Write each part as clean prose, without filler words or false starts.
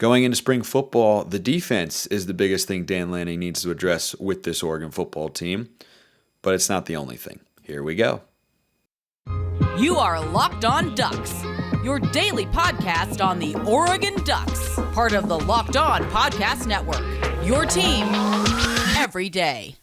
Going into spring football, the defense is the biggest thing Dan Lanning needs to address with this Oregon football team, but it's not the only thing. Here we go. You are Locked On Ducks, your daily podcast on the Oregon Ducks, part of the Locked On Podcast Network, your team every day.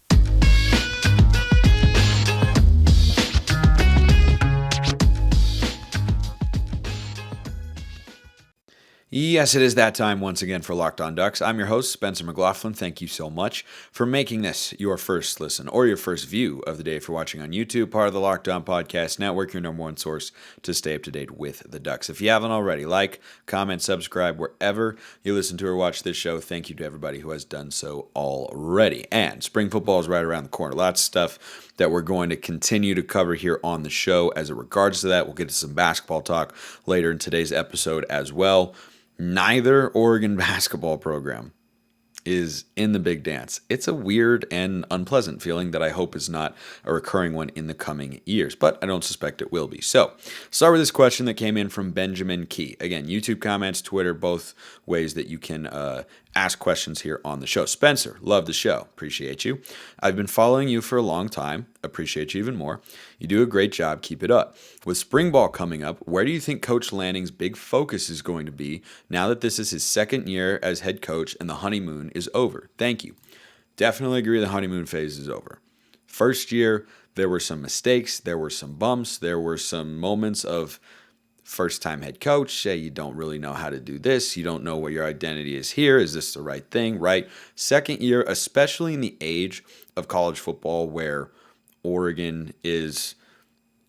Yes, it is that time once again for Locked On Ducks. I'm your host, Spencer McLaughlin. Thank you so much for making this your first listen or your first view of the day if you're watching on YouTube, part of the Locked On Podcast Network, your number one source to stay up to date with the Ducks. If you haven't already, like, comment, subscribe wherever you listen to or watch this show. Thank you to everybody who has done so already. And spring football is right around the corner. Lots of stuff that we're going to continue to cover here on the show as it regards to that. We'll get to some basketball talk later in today's episode as well. Neither Oregon basketball program is in the big dance. It's a weird and unpleasant feeling that I hope is not a recurring one in the coming years, but I don't suspect it will be. So, start with this question that came in from Benjamin Key. Again, YouTube comments, Twitter, both ways that you can ask questions here on the show. Spencer, love the show. Appreciate you. I've been following you for a long time. Appreciate you even more. You do a great job. Keep it up. With spring ball coming up, where do you think Coach Lanning's big focus is going to be now that this is his second year as head coach and the honeymoon is over? Thank you. Definitely agree the honeymoon phase is over. First year, there were some mistakes. There were some bumps. There were some moments of first-time head coach, say you don't really know how to do this. You don't know what your identity is here. Is this the right thing, right? Second year, especially in the age of college football where Oregon is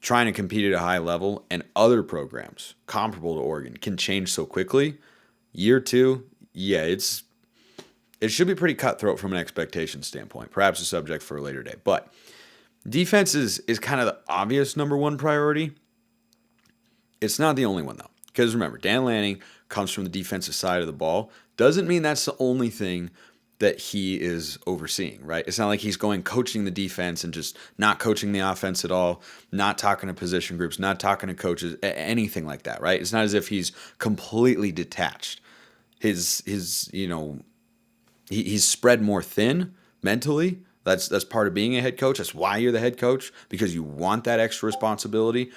trying to compete at a high level and other programs comparable to Oregon can change so quickly. Year two, yeah, it should be pretty cutthroat from an expectation standpoint. Perhaps a subject for a later day. But defense is kind of the obvious number one priority. It's not the only one, though, because remember, Dan Lanning comes from the defensive side of the ball. Doesn't mean that's the only thing that he is overseeing, right? It's not like he's coaching the defense and just not coaching the offense at all, not talking to position groups, not talking to coaches, anything like that, right? It's not as if he's completely detached. He's spread more thin mentally. That's part of being a head coach. That's why you're the head coach, because you want that extra responsibility.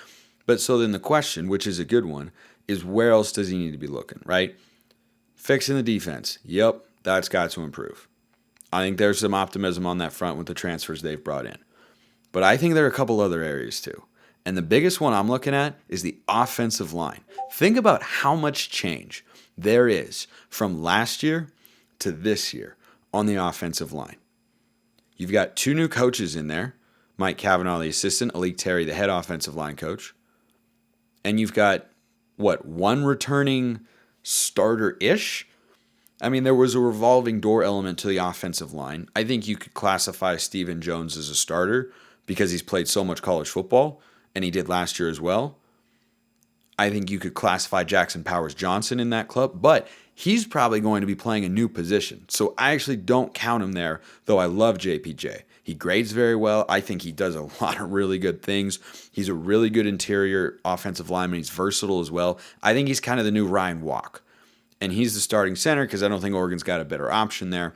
But so then the question, which is a good one, is where else does he need to be looking, right? Fixing the defense. Yep, that's got to improve. I think there's some optimism on that front with the transfers they've brought in. But I think there are a couple other areas too. And the biggest one I'm looking at is the offensive line. Think about how much change there is from last year to this year on the offensive line. You've got two new coaches in there. Mike Cavanaugh, the assistant, Alik Terry, the head offensive line coach. And you've got, one returning starter-ish? I mean, there was a revolving door element to the offensive line. I think you could classify Stephen Jones as a starter because he's played so much college football, and he did last year as well. I think you could classify Jackson Powers-Johnson in that club, but he's probably going to be playing a new position. So I actually don't count him there, though I love JPJ. He grades very well. I think he does a lot of really good things. He's a really good interior offensive lineman. He's versatile as well. I think he's kind of the new Ryan Walk. And he's the starting center because I don't think Oregon's got a better option there,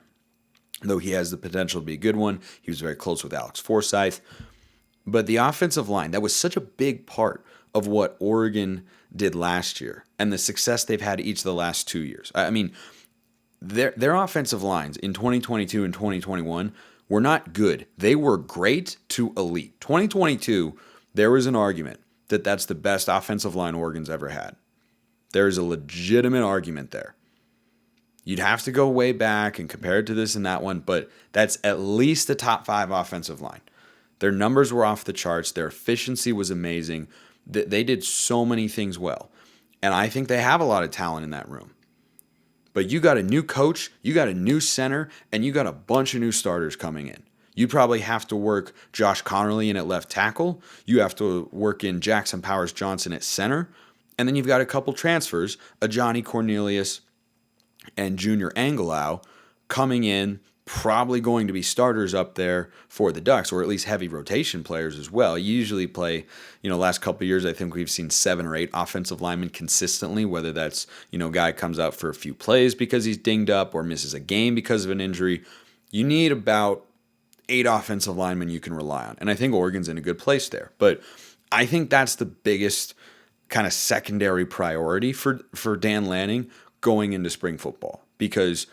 though he has the potential to be a good one. He was very close with Alex Forsyth. But the offensive line, that was such a big part of what Oregon did last year and the success they've had each of the last 2 years. I mean, their offensive lines in 2022 and 2021 were not good. They were great to elite. 2022, there was an argument that that's the best offensive line Oregon's ever had. There is a legitimate argument there. You'd have to go way back and compare it to this and that one, but that's at least the top 5 offensive line. Their numbers were off the charts. Their efficiency was amazing. They did so many things well. And I think they have a lot of talent in that room. But you got a new coach, you got a new center, and you got a bunch of new starters coming in. You probably have to work Josh Connerly in at left tackle. You have to work in Jackson Powers-Johnson at center. And then you've got a couple transfers, a Johnny Cornelius and Junior Angelau, coming in probably going to be starters up there for the Ducks, or at least heavy rotation players as well. You usually play, last couple of years, I think we've seen 7 or 8 offensive linemen consistently, whether that's, guy comes out for a few plays because he's dinged up or misses a game because of an injury. You need about 8 offensive linemen you can rely on. And I think Oregon's in a good place there. But I think that's the biggest kind of secondary priority for Dan Lanning going into spring football, because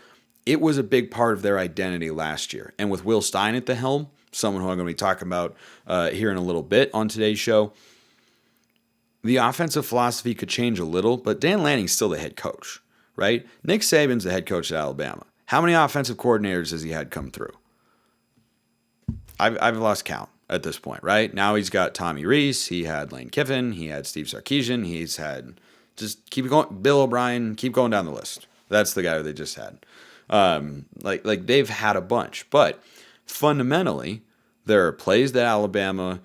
it was a big part of their identity last year. And with Will Stein at the helm, someone who I'm going to be talking about here in a little bit on today's show, the offensive philosophy could change a little, but Dan Lanning's still the head coach, right? Nick Saban's the head coach at Alabama. How many offensive coordinators has he had come through? I've lost count at this point, right? Now he's got Tommy Rees, he had Lane Kiffin, he had Steve Sarkisian, he's had, just keep going, Bill O'Brien, keep going down the list. That's the guy who they just had. Like they've had a bunch, but fundamentally there are plays that Alabama,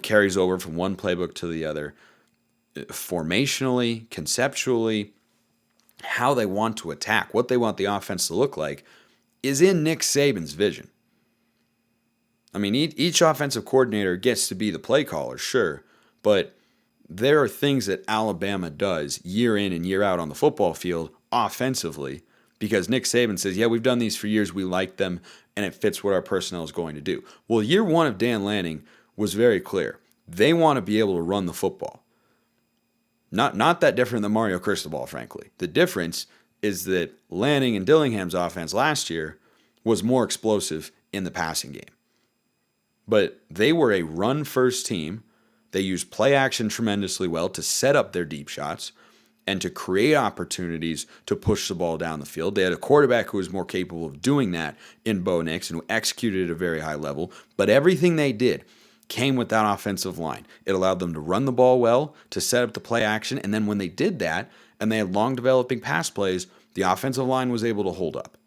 carries over from one playbook to the other, formationally, conceptually, how they want to attack, what they want the offense to look like is in Nick Saban's vision. I mean, each offensive coordinator gets to be the play caller, sure, but there are things that Alabama does year in and year out on the football field offensively, because Nick Saban says, yeah, we've done these for years, we like them, and it fits what our personnel is going to do. Well, year one of Dan Lanning was very clear. They want to be able to run the football. Not that different than Mario Cristobal, frankly. The difference is that Lanning and Dillingham's offense last year was more explosive in the passing game. But they were a run-first team. They used play action tremendously well to set up their deep shots and to create opportunities to push the ball down the field. They had a quarterback who was more capable of doing that in Bo Nix and who executed at a very high level. But everything they did came with that offensive line. It allowed them to run the ball well, to set up the play action, and then when they did that and they had long developing pass plays, the offensive line was able to hold up.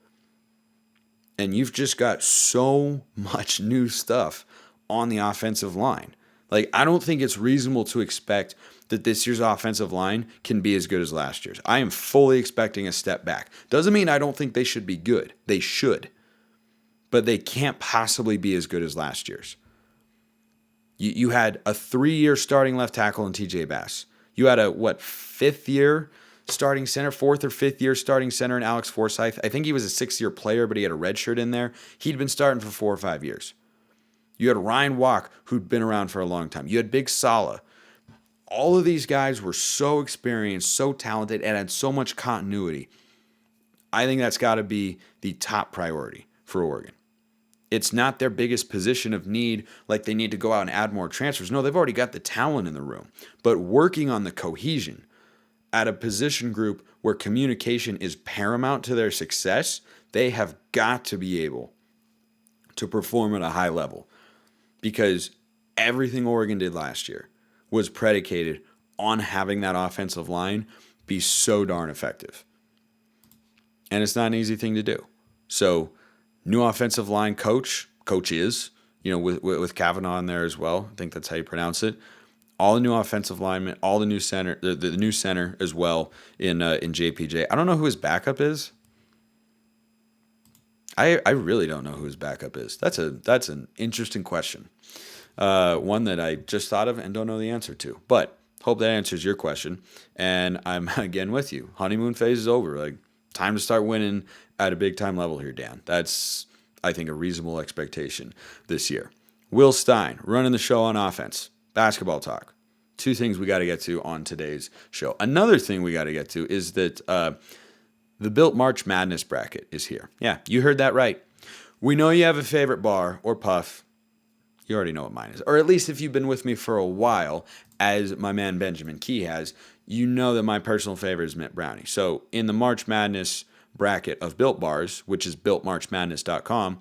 And you've just got so much new stuff on the offensive line. Like, I don't think it's reasonable to expect that this year's offensive line can be as good as last year's. I am fully expecting a step back. Doesn't mean I don't think they should be good. They should. But they can't possibly be as good as last year's. You had a 3-year starting left tackle in TJ Bass. You had a, 5th-year starting center, 4th or 5th year starting center in Alex Forsythe. I think he was a 6-year player, but he had a red shirt in there. He'd been starting for 4 or 5 years. You had Ryan Walk, who'd been around for a long time. You had Big Sala. All of these guys were so experienced, so talented, and had so much continuity. I think that's got to be the top priority for Oregon. It's not their biggest position of need, like they need to go out and add more transfers. No, they've already got the talent in the room. But working on the cohesion at a position group where communication is paramount to their success, they have got to be able to perform at a high level. Because everything Oregon did last year was predicated on having that offensive line be so darn effective. And it's not an easy thing to do. So, new offensive line coaches, with Kavanaugh in there as well. I think that's how you pronounce it. All the new offensive linemen, all the new center, the new center as well in JPJ. I don't know who his backup is. I really don't know who his backup is. That's an interesting question. One that I just thought of and don't know the answer to. But hope that answers your question. And I'm again with you. Honeymoon phase is over. Like, time to start winning at a big time level here, Dan. That's, I think, a reasonable expectation this year. Will Stein running the show on offense. Basketball talk. 2 things we got to get to on today's show. Another thing we got to get to is that the Built March Madness bracket is here. Yeah, you heard that right. We know you have a favorite bar or puff. You already know what mine is. Or at least if you've been with me for a while, as my man Benjamin Key has, you know that my personal favorite is Mint Brownie. So in the March Madness bracket of Built Bars, which is builtmarchmadness.com,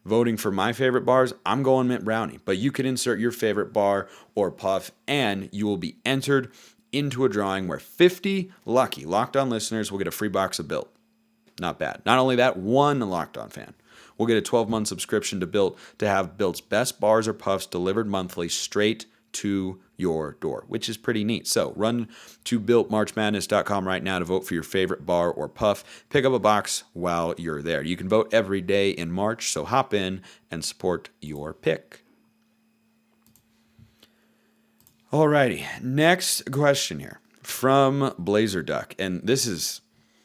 voting for my favorite bars, I'm going Mint Brownie. But you can insert your favorite bar or puff, and you will be entered into a drawing where 50 lucky Locked On listeners will get a free box of Built. Not bad. Not only that, one Locked On fan will get a 12-month subscription to Built to have Built's best bars or puffs delivered monthly straight to your door, which is pretty neat. So run to builtmarchmadness.com right now to vote for your favorite bar or puff. Pick up a box while you're there. You can vote every day in March, so hop in and support your pick. Alrighty, next question here from Blazer Duck, and this is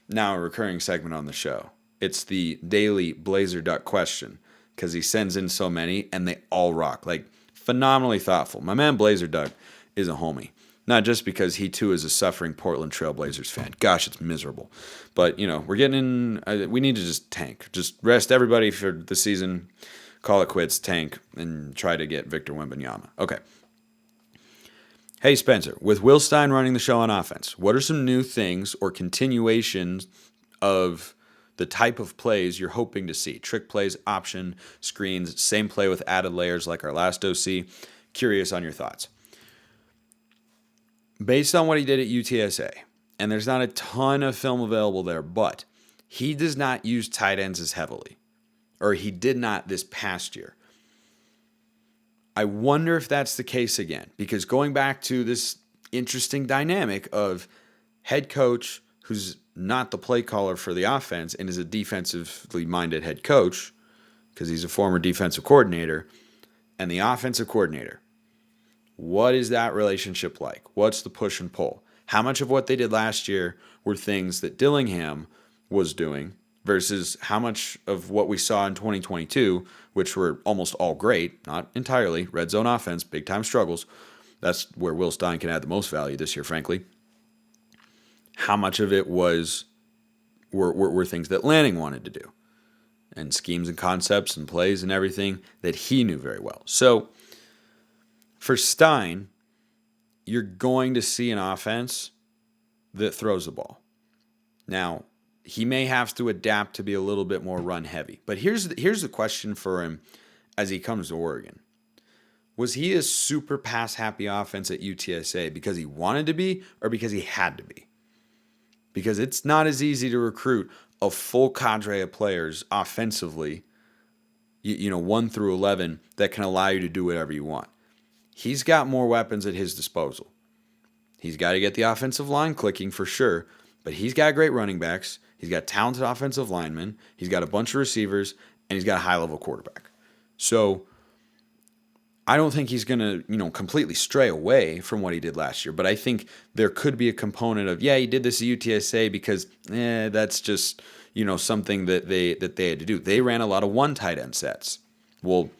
now a recurring segment on the show. It's the daily Blazer Duck question, because he sends in so many, and they all rock. Like, phenomenally thoughtful. My man Blazer Duck is a homie. Not just because he, too, is a suffering Portland Trail Blazers fan. Gosh, it's miserable. But, we're getting in. We need to just tank. Just rest everybody for the season. Call it quits, tank, and try to get Victor Wembanyama. Okay. Hey, Spencer, with Will Stein running the show on offense, what are some new things or continuations of the type of plays you're hoping to see? Trick plays, option, screens, same play with added layers like our last OC. Curious on your thoughts. Based on what he did at UTSA, and there's not a ton of film available there, but he does not use tight ends as heavily, or he did not this past year. I wonder if that's the case again, because going back to this interesting dynamic of head coach who's not the play caller for the offense and is a defensively minded head coach because he's a former defensive coordinator, and the offensive coordinator. What is that relationship like? What's the push and pull? How much of what they did last year were things that Dillingham was doing versus how much of what we saw in 2022, which were almost all great, not entirely, red zone offense, big time struggles. That's where Will Stein can add the most value this year, frankly. How much of it were things that Lanning wanted to do, and schemes and concepts and plays and everything that he knew very well. So for Stein, you're going to see an offense that throws the ball. Now, he may have to adapt to be a little bit more run heavy. But here's the question for him as he comes to Oregon. Was he a super pass happy offense at UTSA because he wanted to be or because he had to be? Because it's not as easy to recruit a full cadre of players offensively, 1 through 11, that can allow you to do whatever you want. He's got more weapons at his disposal. He's got to get the offensive line clicking for sure, but he's got great running backs. He's got talented offensive linemen. He's got a bunch of receivers, and he's got a high-level quarterback. So I don't think he's going to, completely stray away from what he did last year. But I think there could be a component of, he did this at UTSA because that's just, something that they had to do. They ran a lot of one tight end sets. Well,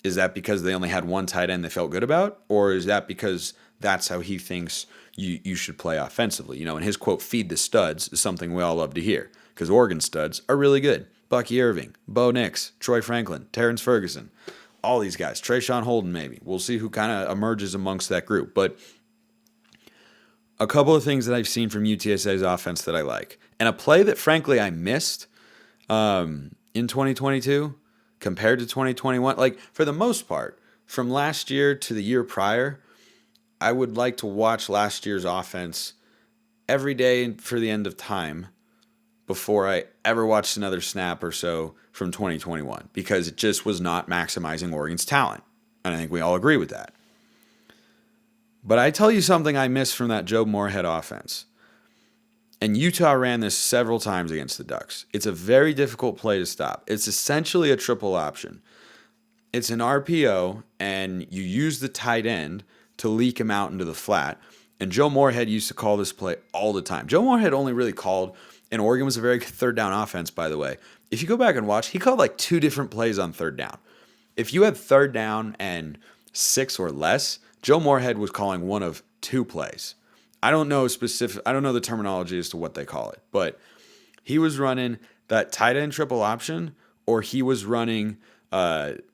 is that because they only had one tight end they felt good about? Or is that because that's how he thinks you should play offensively? And his quote, "feed the studs," is something we all love to hear because Oregon studs are really good. Bucky Irving, Bo Nix, Troy Franklin, Terrence Ferguson, all these guys. Trayshawn Holden maybe. We'll see who kind of emerges amongst that group. But a couple of things that I've seen from UTSA's offense that I like. And a play that, frankly, I missed in 2022 compared to 2021. Like, for the most part, from last year to the year prior, I would like to watch last year's offense every day for the end of time before I ever watched another snap or so from 2021 because it just was not maximizing Oregon's talent. And I think we all agree with that. But I tell you something I missed from that Joe Moorhead offense. And Utah ran this several times against the Ducks. It's a very difficult play to stop. It's essentially a triple option. It's an RPO, and you use the tight end to leak him out into the flat. And Joe Moorhead used to call this play all the time. Joe Moorhead only really called, and Oregon was a very good third down offense, by the way. If you go back and watch, he called like 2 different plays on third down. If you had third down and 6 or less, Joe Moorhead was calling one of 2 plays. I don't know the terminology as to what they call it, but he was running that tight end triple option, or he was running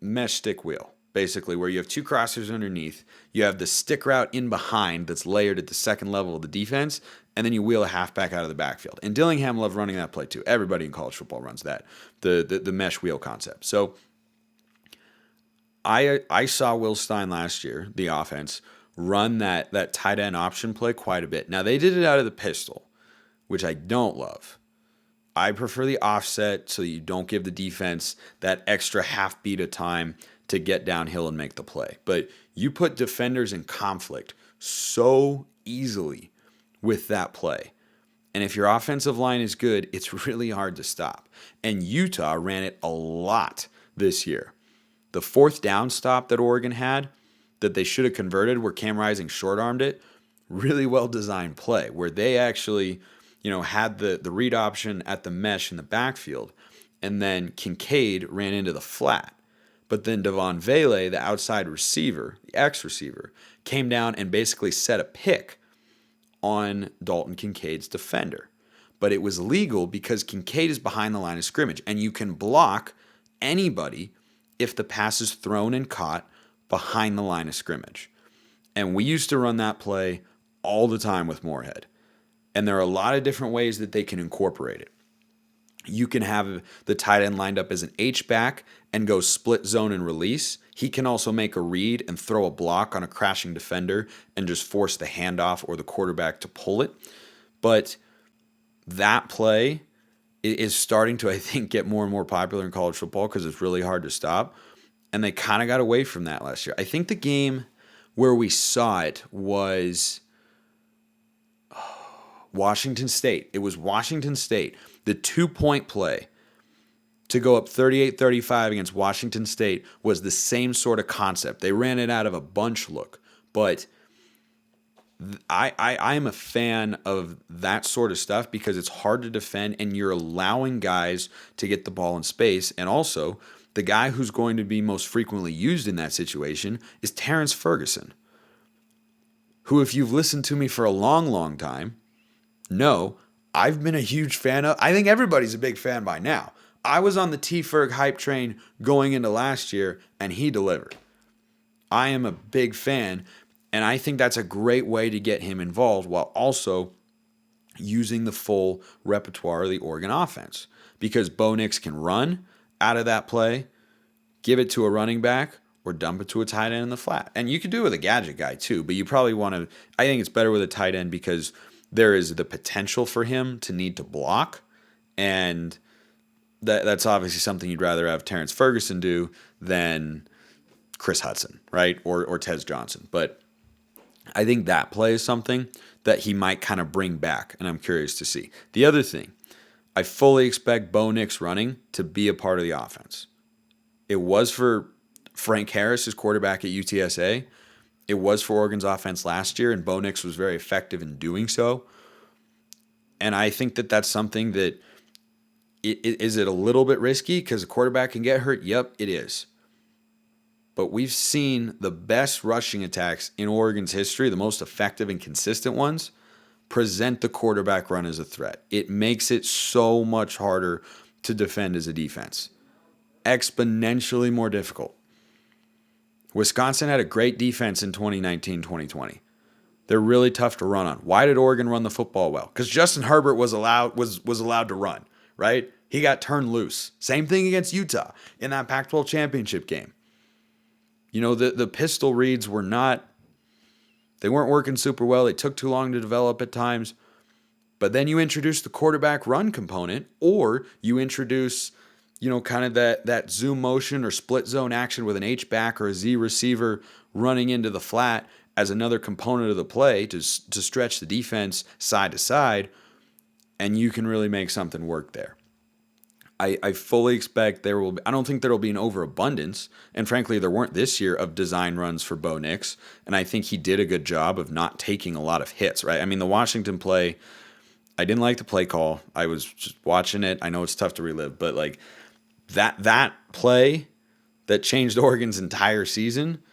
mesh stick wheel. Basically, where you have 2 crossers underneath, you have the stick route in behind that's layered at the second level of the defense, and then you wheel a halfback out of the backfield. And Dillingham loved running that play too. Everybody in college football runs that, the mesh wheel concept. So I saw Will Stein last year, the offense, run that tight end option play quite a bit. Now, they did it out of the pistol, which I don't love. I prefer the offset so that you don't give the defense that extra half beat of time to get downhill and make the play. But you put defenders in conflict so easily with that play. And if your offensive line is good, it's really hard to stop. And Utah ran it a lot this year. The fourth down stop that Oregon had that they should have converted, where Cam Rising short-armed it, really well-designed play, where they actually, had the read option at the mesh in the backfield, and then Kincaid ran into the flat. But then Devon Vele, the outside receiver, the X-receiver, came down and basically set a pick on Dalton Kincaid's defender. But it was legal because Kincaid is behind the line of scrimmage, and you can block anybody if the pass is thrown and caught behind the line of scrimmage. And we used to run that play all the time with Moorhead. And there are a lot of different ways that they can incorporate it. You can have the tight end lined up as an H-back and go split zone and release. He can also make a read and throw a block on a crashing defender and just force the handoff or the quarterback to pull it. But that play is starting to, I think, get more and more popular in college football because it's really hard to stop. And they kind of got away from that last year. I think the game where we saw it was Washington State. It was Washington State. The 2-point play to go up 38-35 against Washington State was the same sort of concept. They ran it out of a bunch look. But I am a fan of that sort of stuff because it's hard to defend and you're allowing guys to get the ball in space. And also, the guy who's going to be most frequently used in that situation is Terrence Ferguson, who, if you've listened to me for a long, long time, know I've been a huge fan of. I think everybody's a big fan by now. I was on the T-Ferg hype train going into last year, and he delivered. I am a big fan, and I think that's a great way to get him involved while also using the full repertoire of the Oregon offense. Because Bo Nix can run out of that play, give it to a running back, or dump it to a tight end in the flat. And you could do it with a gadget guy too, but you probably want to, I think it's better with a tight end because there is the potential for him to need to block, and that's obviously something you'd rather have Terrence Ferguson do than Chris Hudson, right? Or Tez Johnson. But I think that play is something that he might kind of bring back, and I'm curious to see. The other thing, I fully expect Bo Nix running to be a part of the offense. It was for Frank Harris, his quarterback at UTSA. It was for Oregon's offense last year, and Bo Nix was very effective in doing so. And I think that that's something that, is it a little bit risky because a quarterback can get hurt? Yep, it is. But we've seen the best rushing attacks in Oregon's history, the most effective and consistent ones, present the quarterback run as a threat. It makes it so much harder to defend as a defense. Exponentially more difficult. Wisconsin had a great defense in 2019-2020. They're really tough to run on. Why did Oregon run the football well? Because Justin Herbert was allowed to run, right? He got turned loose. Same thing against Utah in that Pac-12 championship game. The pistol reads weren't working super well. They took too long to develop at times. But then you introduce the quarterback run component, or you introduce kind of that zoom motion or split zone action with an H-back or a Z receiver running into the flat as another component of the play to stretch the defense side to side, and you can really make something work there. I fully expect there will be, I don't think there will be an overabundance, and frankly there weren't this year, of design runs for Bo Nix, and I think he did a good job of not taking a lot of hits, right? I mean, the Washington play, I didn't like the play call. I was just watching it. I know it's tough to relive, but like that play that changed Oregon's entire season,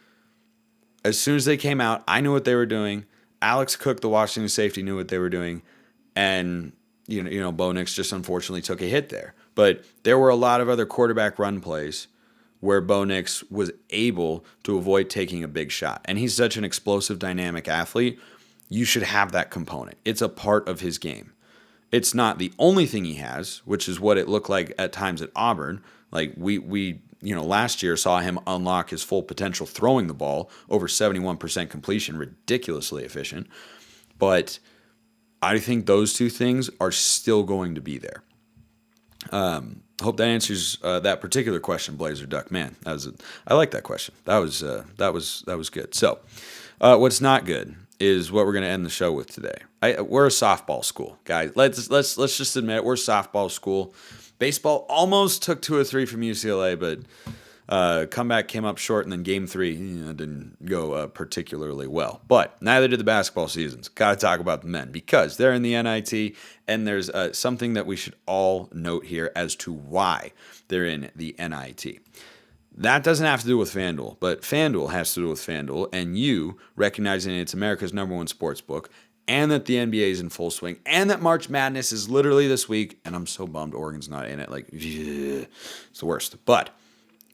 as soon as they came out, I knew what they were doing. Alex Cook, the Washington safety, knew what they were doing, and Bo Nix just unfortunately took a hit there. But there were a lot of other quarterback run plays where Bo Nix was able to avoid taking a big shot. And he's such an explosive, dynamic athlete. You should have that component. It's a part of his game. It's not the only thing he has, which is what it looked like at times at Auburn. Like we last year saw him unlock his full potential throwing the ball, over 71% completion, ridiculously efficient. But I think those two things are still going to be there. Hope that answers that particular question, Blazer Duck. Man, I like that question. That was good. So, what's not good is what we're going to end the show with today. We're a softball school, guys. Let's just admit it. We're a softball school. Baseball almost took 2 or 3 from UCLA, but comeback came up short, and then Game 3 didn't go particularly well. But neither did the basketball seasons. Got to talk about the men because they're in the NIT, and there's something that we should all note here as to why they're in the NIT. That doesn't have to do with FanDuel, but FanDuel has to do with FanDuel, and you recognizing it's America's #1 sports book, and that the NBA is in full swing, and that March Madness is literally this week, and I'm so bummed Oregon's not in it. Like, it's the worst. But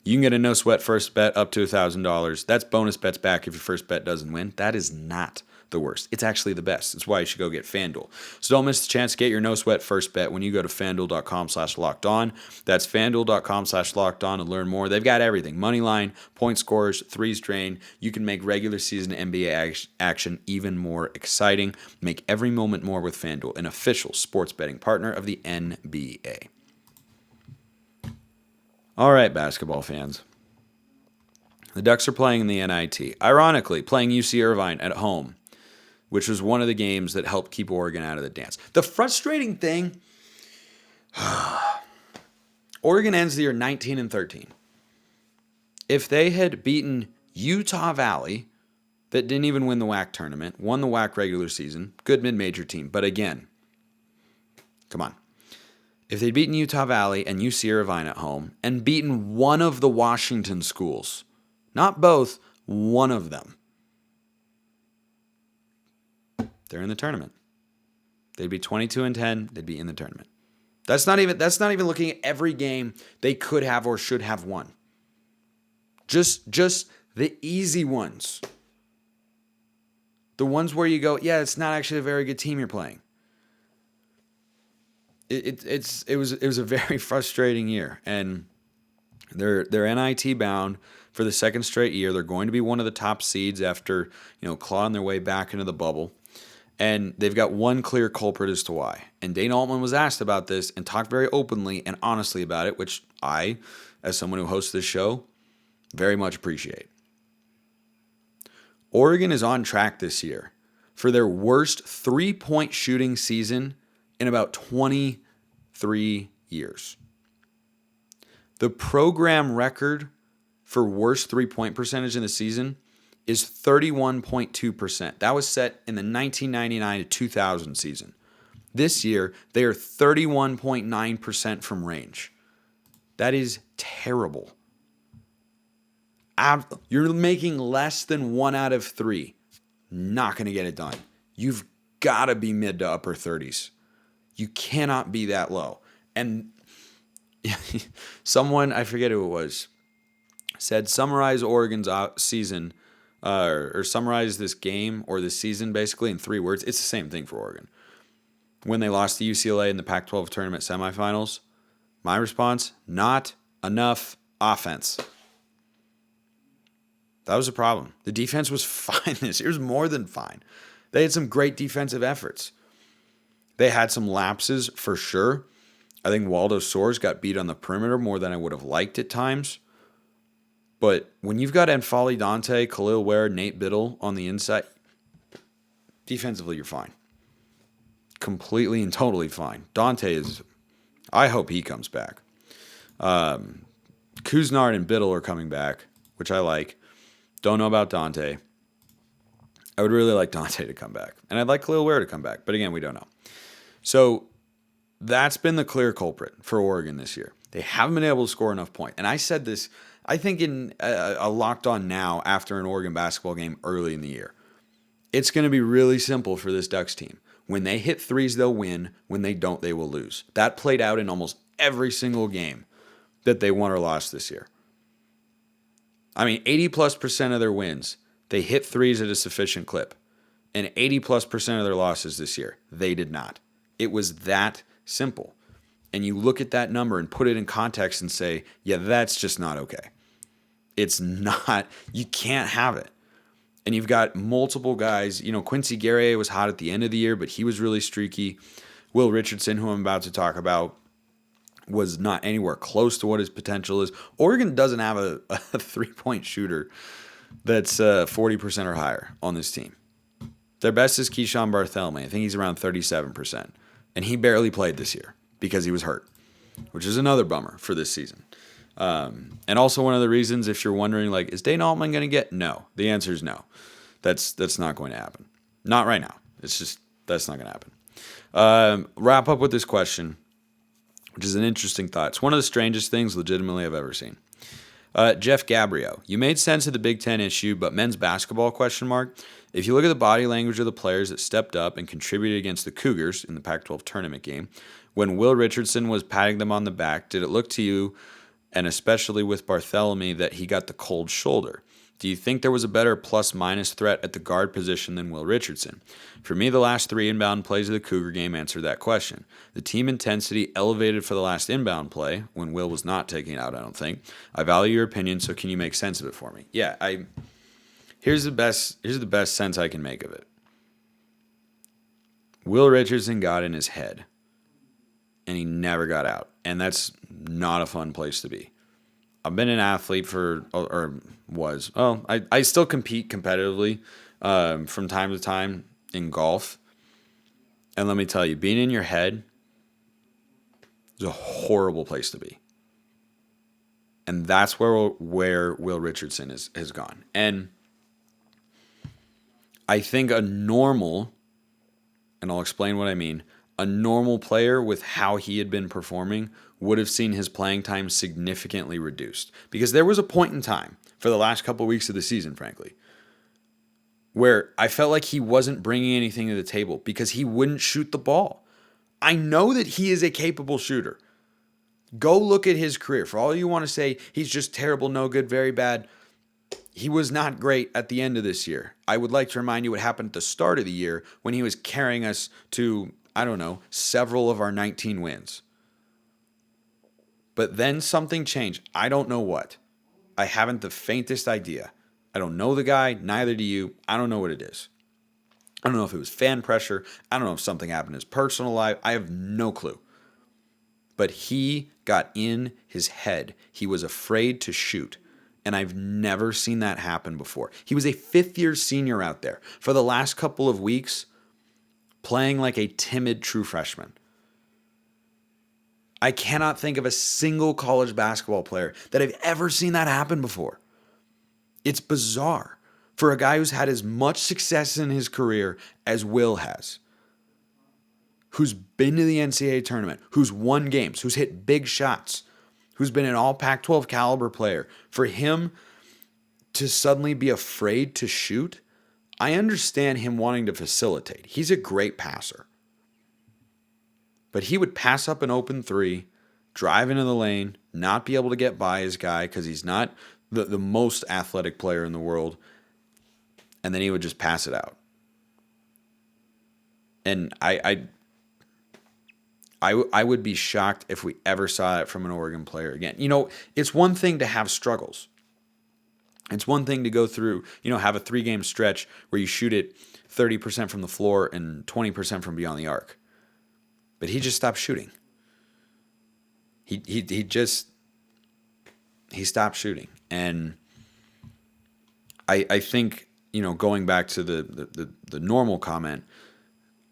you can get a no-sweat first bet up to $1,000. That's bonus bets back if your first bet doesn't win. That is not the worst. It's actually the best. It's why you should go get FanDuel. So don't miss the chance to get your no-sweat first bet when you go to FanDuel.com/lockedon. That's FanDuel.com/lockedon to learn more. They've got everything. Money line, point scores, threes drain. You can make regular season NBA action even more exciting. Make every moment more with FanDuel, an official sports betting partner of the NBA. All right, basketball fans. The Ducks are playing in the NIT. Ironically, playing UC Irvine at home, which was one of the games that helped keep Oregon out of the dance. The frustrating thing, Oregon ends the year 19-13. If they had beaten Utah Valley, that didn't even win the WAC tournament, won the WAC regular season, good mid-major team, but again, come on. If they'd beaten Utah Valley and UC Irvine at home and beaten one of the Washington schools, not both, one of them, they're in the tournament. They'd be 22-10. They'd be in the tournament. That's not even looking at every game they could have or should have won. Just the easy ones. The ones where you go, yeah, it's not actually a very good team you're playing. It was a very frustrating year, and they're NIT bound for the second straight year. They're going to be one of the top seeds after clawing their way back into the bubble, and they've got one clear culprit as to why. And Dane Altman was asked about this and talked very openly and honestly about it, which I, as someone who hosts this show, very much appreciate. Oregon is on track this year for their worst 3-point shooting season in about 23 years. The program record for worst 3-point percentage in the season is 31.2%. That was set in the 1999 to 2000 season. This year, they are 31.9% from range. That is terrible. You're making less than 1 out of 3. Not going to get it done. You've got to be mid to upper 30s. You cannot be that low. And someone, I forget who it was, said summarize Oregon's season, or summarize this game or this season basically in 3 words. It's the same thing for Oregon. When they lost to UCLA in the Pac-12 tournament semifinals, my response, not enough offense. That was a problem. The defense was fine this year. It was more than fine. They had some great defensive efforts. They had some lapses for sure. I think Waldo Soares got beat on the perimeter more than I would have liked at times. But when you've got N'Faly Dante, Khalil Ware, Nate Biddle on the inside, defensively you're fine. Completely and totally fine. Dante is, I hope he comes back. Kuznard and Biddle are coming back, which I like. Don't know about Dante. I would really like Dante to come back. And I'd like Khalil Ware to come back. But again, we don't know. So that's been the clear culprit for Oregon this year. They haven't been able to score enough points. And I said this, I think in a Locked On Now after an Oregon basketball game early in the year. It's going to be really simple for this Ducks team. When they hit threes, they'll win. When they don't, they will lose. That played out in almost every single game that they won or lost this year. I mean, 80+% of their wins, they hit threes at a sufficient clip. And 80+% of their losses this year, they did not. It was that simple. And you look at that number and put it in context and say, yeah, that's just not okay. It's not, you can't have it. And you've got multiple guys, Quincy Guerrier was hot at the end of the year, but he was really streaky. Will Richardson, who I'm about to talk about, was not anywhere close to what his potential is. Oregon doesn't have a 3-point shooter that's 40% or higher on this team. Their best is Keyshawn Barthelemy. I think he's around 37%. And he barely played this year because he was hurt, which is another bummer for this season. And also one of the reasons, if you're wondering, like, is Dana Altman going to get? No. The answer is no. That's not going to happen. Not right now. It's just, that's not going to happen. Wrap up with this question, which is an interesting thought. It's one of the strangest things legitimately I've ever seen. Jeff Gabriel, you made sense of the Big Ten issue, but men's basketball, question mark. If you look at the body language of the players that stepped up and contributed against the Cougars in the Pac-12 tournament game, when Will Richardson was patting them on the back, did it look to you, and especially with Barthelemy, that he got the cold shoulder? Do you think there was a better plus-minus threat at the guard position than Will Richardson? For me, the last 3 inbound plays of the Cougar game answered that question. The team intensity elevated for the last inbound play, when Will was not taking it out, I don't think. I value your opinion, so can you make sense of it for me? Yeah, here's the best sense I can make of it. Will Richardson got in his head, and he never got out, and that's not a fun place to be. I've been an athlete I still compete competitively from time to time in golf. And let me tell you, being in your head is a horrible place to be. And that's where Will Richardson has gone. And I think and I'll explain what I mean, a normal player with how he had been performing would have seen his playing time significantly reduced. Because there was a point in time for the last couple of weeks of the season, frankly, where I felt like he wasn't bringing anything to the table because he wouldn't shoot the ball. I know that he is a capable shooter. Go look at his career. For all you want to say he's just terrible, no good, very bad, he was not great at the end of this year. I would like to remind you what happened at the start of the year when he was carrying us to, several of our 19 wins. But then something changed. I don't know what. I haven't the faintest idea. I don't know the guy, neither do you. I don't know what it is. I don't know if it was fan pressure. I don't know if something happened in his personal life. I have no clue. But he got in his head. He was afraid to shoot. And I've never seen that happen before. He was a 5th-year senior out there for the last couple of weeks, playing like a timid true freshman. I cannot think of a single college basketball player that I've ever seen that happen before. It's bizarre for a guy who's had as much success in his career as Will has, who's been to the NCAA tournament, who's won games, who's hit big shots, who's been an all Pac-12 caliber player. For him to suddenly be afraid to shoot, I understand him wanting to facilitate. He's a great passer. But he would pass up an open 3, drive into the lane, not be able to get by his guy because he's not the most athletic player in the world, and then he would just pass it out. And I would be shocked if we ever saw it from an Oregon player again. It's one thing to have struggles. It's one thing to go through, have a 3-game stretch where you shoot it 30% from the floor and 20% from beyond the arc. But he just stopped shooting. He stopped shooting. And I think, going back to the normal comment,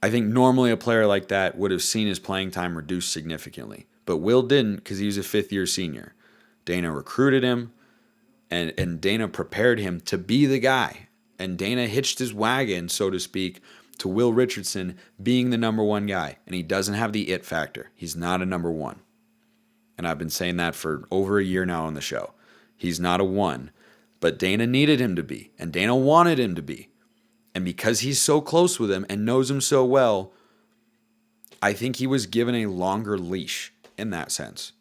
I think normally a player like that would have seen his playing time reduced significantly. But Will didn't because he was a 5th-year senior. Dana recruited him, and Dana prepared him to be the guy. And Dana hitched his wagon, so to speak, to Will Richardson being the number 1 guy. And he doesn't have the it factor. He's not a number 1. And I've been saying that for over a year now on the show. He's not a 1. But Dana needed him to be. And Dana wanted him to be. And because he's so close with him and knows him so well, I think he was given a longer leash in that sense.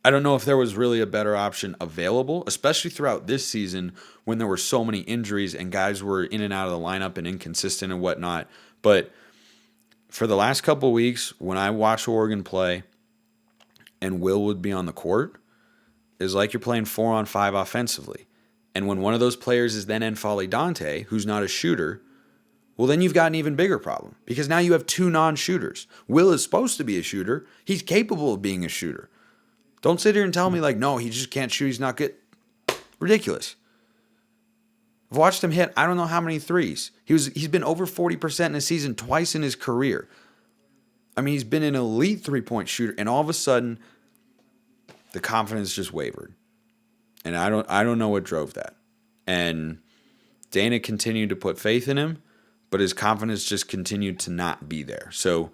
I don't know if there was really a better option available, especially throughout this season when there were so many injuries and guys were in and out of the lineup and inconsistent and whatnot. But for the last couple of weeks, when I watch Oregon play and Will would be on the court, it's like you're playing 4-on-5 offensively. And when one of those players is then N'Faly Dante, who's not a shooter, well, then you've got an even bigger problem because now you have 2 non-shooters. Will is supposed to be a shooter. He's capable of being a shooter. Don't sit here and tell me like, no, he just can't shoot. He's not good. Ridiculous. I've watched him hit I don't know how many threes. He's been over 40% in a season twice in his career. I mean, he's been an elite three-point shooter, and all of a sudden, the confidence just wavered. And I don't know what drove that. And Dana continued to put faith in him, but his confidence just continued to not be there. So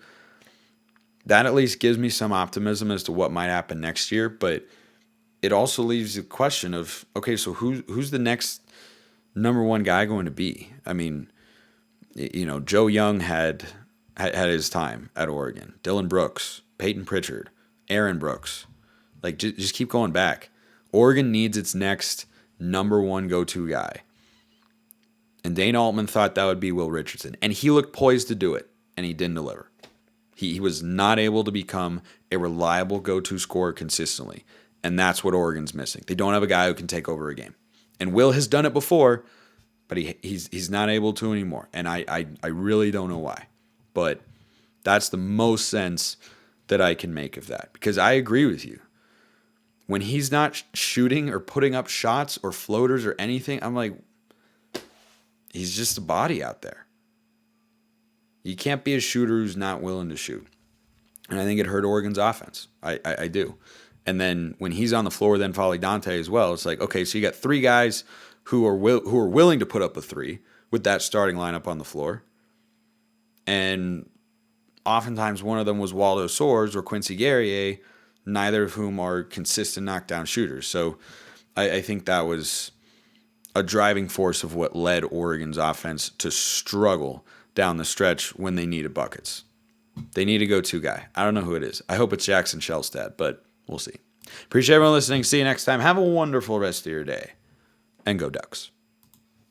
that at least gives me some optimism as to what might happen next year. But it also leaves the question of, okay, so who's the next number one guy going to be? I mean, Joe Young had his time at Oregon. Dylan Brooks, Peyton Pritchard, Aaron Brooks. Like, just keep going back. Oregon needs its next number one go-to guy. And Dana Altman thought that would be Will Richardson. And he looked poised to do it, and he didn't deliver. He was not able to become a reliable go-to scorer consistently. And that's what Oregon's missing. They don't have a guy who can take over a game. And Will has done it before, but he's not able to anymore. And I really don't know why. But that's the most sense that I can make of that. Because I agree with you. When he's not shooting or putting up shots or floaters or anything, I'm like, he's just a body out there. You can't be a shooter who's not willing to shoot. And I think it hurt Oregon's offense. I do. And then when he's on the floor, then Folly Dante as well, it's like, okay, so you got three guys who are willing to put up a three with that starting lineup on the floor. And oftentimes one of them was Waldo Soares or Quincy Guerrier, neither of whom are consistent knockdown shooters. So I think that was a driving force of what led Oregon's offense to struggle down the stretch when they needed buckets. They need a go-to guy. I don't know who it is. I hope it's Jackson Shellstad, but we'll see. Appreciate everyone listening. See you next time. Have a wonderful rest of your day. And go Ducks.